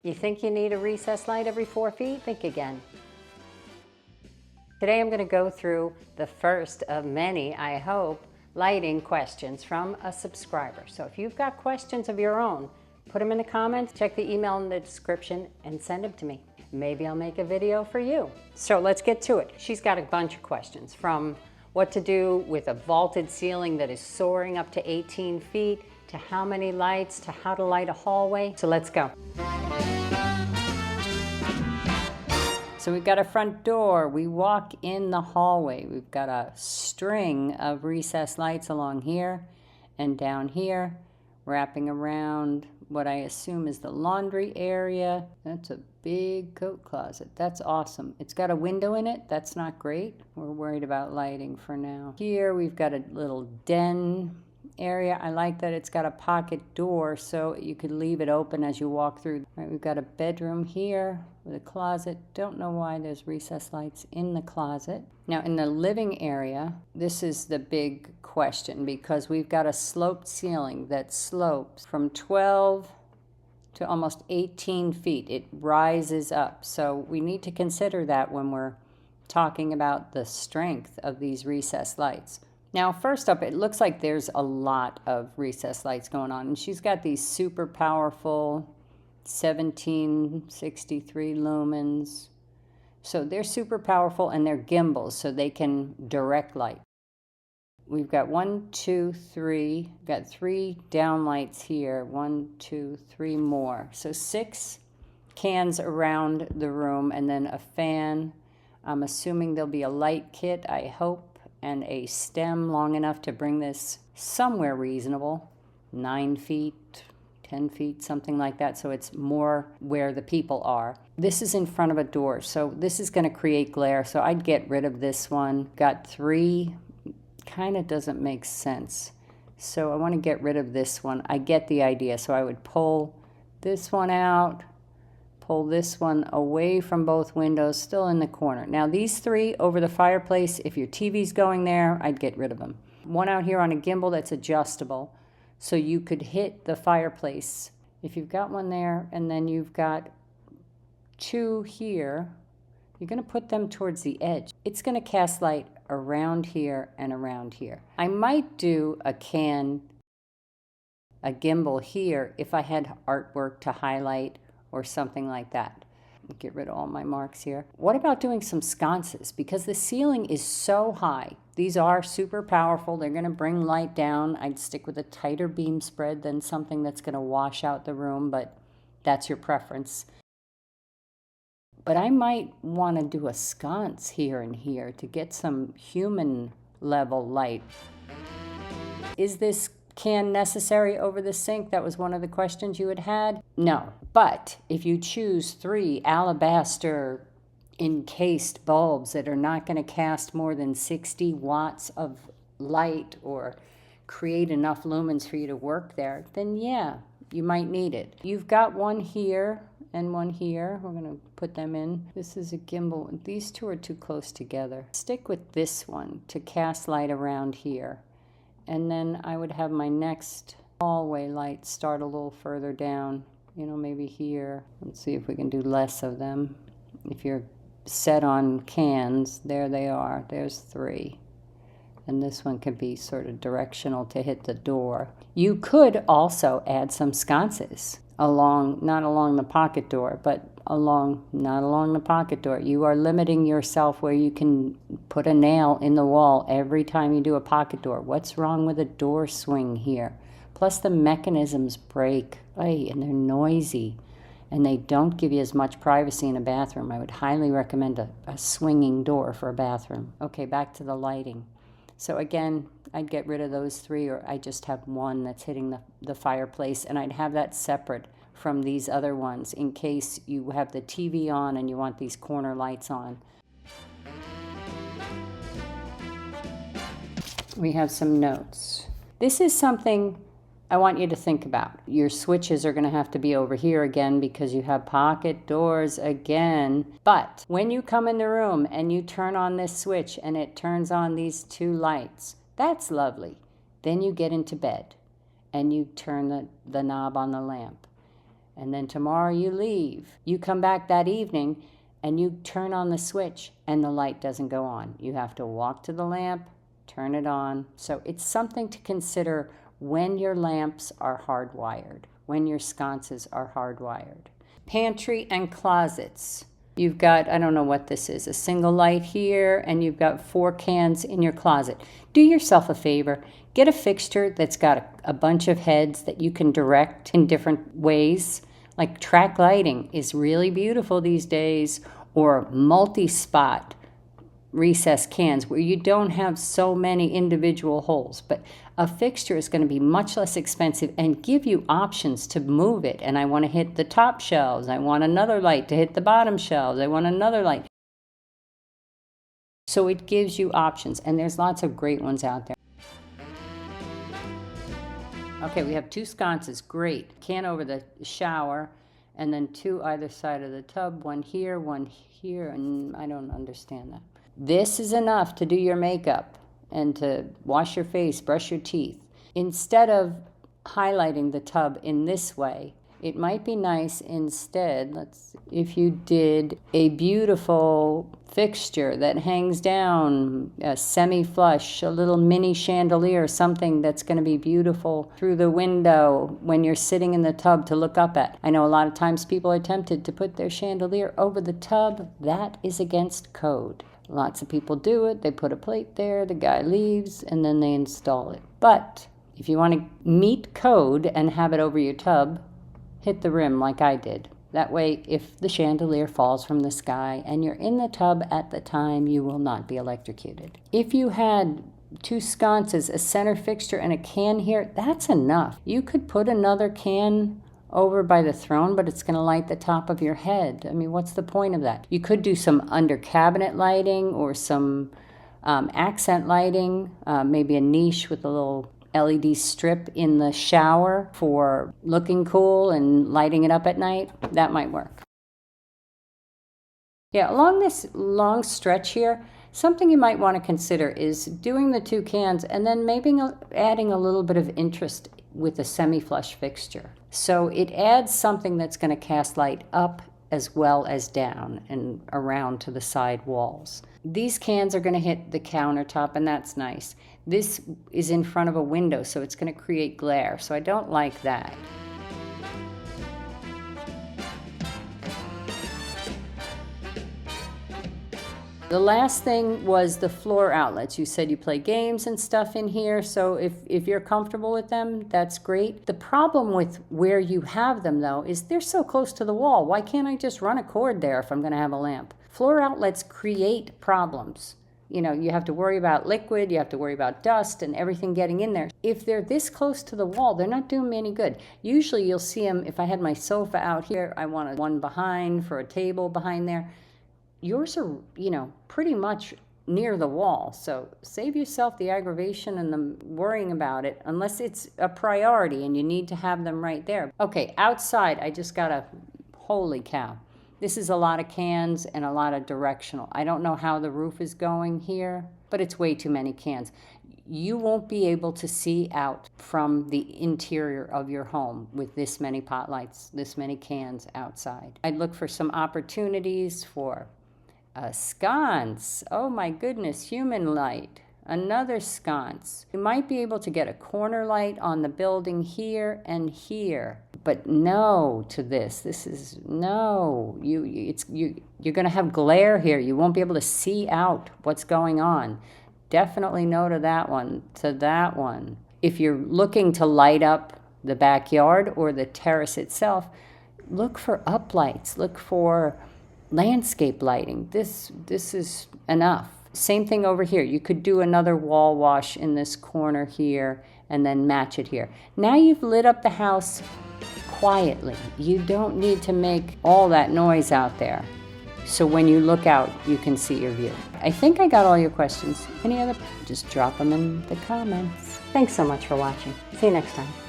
You think you need a recessed light every 4 feet? Think again. Today I'm going to go through the first of many, I hope, lighting questions from a subscriber. So if you've got questions of your own, put them in the comments, check the email in the description, and send them to me. Maybe I'll make a video for you. So let's get to it. She's got a bunch of questions, from what to do with a vaulted ceiling that is soaring up to 18 feet, to how many lights, to how to light a hallway. So let's go. So we've got a front door. We walk in the hallway. We've got a string of recessed lights along here and down here, wrapping around what I assume is the laundry area. That's a big coat closet. That's awesome. It's got a window in it. That's not great. We're worried about lighting for now. Here we've got a little den area. I like that it's got a pocket door so you could leave it open as you walk through. All right, we've got a bedroom here with a closet. Don't know why there's recessed lights in the closet. Now in the living area, this is the big question, because we've got a sloped ceiling that slopes from 12 to almost 18 feet. It rises up. So we need to consider that when we're talking about the strength of these recessed lights. Now, first up, it looks like there's a lot of recessed lights going on, and she's got these super powerful 1763 lumens. So they're super powerful, and they're gimbals, so they can direct light. We've got 1, 2, 3, we've got 3 down lights here, 1, 2, 3 more. So 6 cans around the room, and then a fan. I'm assuming there'll be a light kit, I hope, and a stem long enough to bring this somewhere reasonable, 9 feet, 10 feet, something like that, so it's more where the people are. This is in front of a door, so this is going to create glare, so I'd get rid of this one. Got 3, kind of doesn't make sense, so I want to get rid of this one. I get the idea, so I would pull this one out, pull this one away from both windows, still in the corner. Now these 3 over the fireplace, if your TV's going there, I'd get rid of them. One out here on a gimbal that's adjustable, so you could hit the fireplace. If you've got one there, and then you've got 2 here, you're gonna put them towards the edge. It's gonna cast light around here and around here. I might do a gimbal here if I had artwork to highlight or something like that. Get rid of all my marks here. What about doing some sconces? Because the ceiling is so high. These are super powerful. They're going to bring light down. I'd stick with a tighter beam spread than something that's going to wash out the room, but that's your preference. But I might want to do a sconce here and here to get some human level light. Is this can necessary over the sink? That was one of the questions you had. No, but if you choose 3 alabaster encased bulbs that are not going to cast more than 60 watts of light or create enough lumens for you to work there, then yeah, you might need it. You've got one here and one here. We're going to put them in. This is a gimbal. These 2 are too close together. Stick with this one to cast light around here. And then I would have my next hallway light start a little further down, you know, maybe here. Let's see if we can do less of them. If you're set on cans, there they are. There's 3. And this one can be sort of directional to hit the door. You could also add some sconces along, not along the pocket door, but not along the pocket door. You are limiting yourself where you can put a nail in the wall every time you do a pocket door. What's wrong with a door swing here? Plus the mechanisms break, and they're noisy, and they don't give you as much privacy in a bathroom. I would highly recommend a swinging door for a bathroom. Okay, back to the lighting. So again, I'd get rid of those 3, or I just have one that's hitting the fireplace, and I'd have that separate from these other ones in case you have the TV on and you want these corner lights on. We have some notes. This is something I want you to think about. Your switches are going to have to be over here again because you have pocket doors again. But when you come in the room and you turn on this switch and it turns on these 2 lights, that's lovely. Then you get into bed and you turn the knob on the lamp. and then tomorrow you leave. You come back that evening and you turn on the switch and the light doesn't go on. You have to walk to the lamp, turn it on. So it's something to consider when your lamps are hardwired, when your sconces are hardwired. Pantry and closets. You've got, I don't know what this is, a single light here, and you've got 4 cans in your closet. Do yourself a favor. Get a fixture that's got a bunch of heads that you can direct in different ways. Like track lighting is really beautiful these days, or multi-spot recessed cans where you don't have so many individual holes. But a fixture is going to be much less expensive and give you options to move it. And I want to hit the top shelves. I want another light to hit the bottom shelves. I want another light. So it gives you options, and there's lots of great ones out there. Okay, we have 2 sconces, great. Can over the shower, and then 2 either side of the tub, one here, and I don't understand that. This is enough to do your makeup and to wash your face, brush your teeth. Instead of highlighting the tub in this way, it might be nice instead, if you did a beautiful fixture that hangs down, a semi-flush, a little mini chandelier, something that's going to be beautiful through the window when you're sitting in the tub to look up at. I know a lot of times people are tempted to put their chandelier over the tub. That is against code. Lots of people do it. They put a plate there, the guy leaves, and then they install it. But if you want to meet code and have it over your tub, hit the rim like I did. That way, if the chandelier falls from the sky and you're in the tub at the time, you will not be electrocuted. If you had 2 sconces, a center fixture, and a can here, that's enough. You could put another can over by the throne, but it's going to light the top of your head. I mean, what's the point of that? You could do some under cabinet lighting or some accent lighting, maybe a niche with a little LED strip in the shower for looking cool and lighting it up at night. That might work. Yeah, along this long stretch here, something you might want to consider is doing the 2 cans and then maybe adding a little bit of interest with a semi-flush fixture. So it adds something that's going to cast light up as well as down and around to the side walls. These cans are going to hit the countertop, and that's nice. This is in front of a window, so it's going to create glare, so I don't like that. The last thing was the floor outlets. You said you play games and stuff in here, so if you're comfortable with them, that's great. The problem with where you have them, though, is they're so close to the wall. Why can't I just run a cord there if I'm going to have a lamp? Floor outlets create problems. You know, you have to worry about liquid, you have to worry about dust and everything getting in there. If they're this close to the wall, they're not doing me any good. Usually you'll see them, if I had my sofa out here, I want one behind for a table behind there. Yours are, pretty much near the wall. So save yourself the aggravation and the worrying about it, unless it's a priority and you need to have them right there. Okay, outside, I just got holy cow. This is a lot of cans and a lot of directional. I don't know how the roof is going here, but it's way too many cans. You won't be able to see out from the interior of your home with this many pot lights, this many cans outside. I'd look for some opportunities for a sconce. Oh my goodness, human light. Another sconce. You might be able to get a corner light on the building here and here, but no to this. This is no. You're going to have glare here. You won't be able to see out what's going on. Definitely no to that one. To that one. If you're looking to light up the backyard or the terrace itself, look for uplights. Look for landscape lighting. This is enough. Same thing over here. You could do another wall wash in this corner here and then match it here. Now you've lit up the house quietly. You don't need to make all that noise out there. So when you look out, you can see your view. I think I got all your questions. Any other? Just drop them in the comments. Thanks so much for watching. See you next time.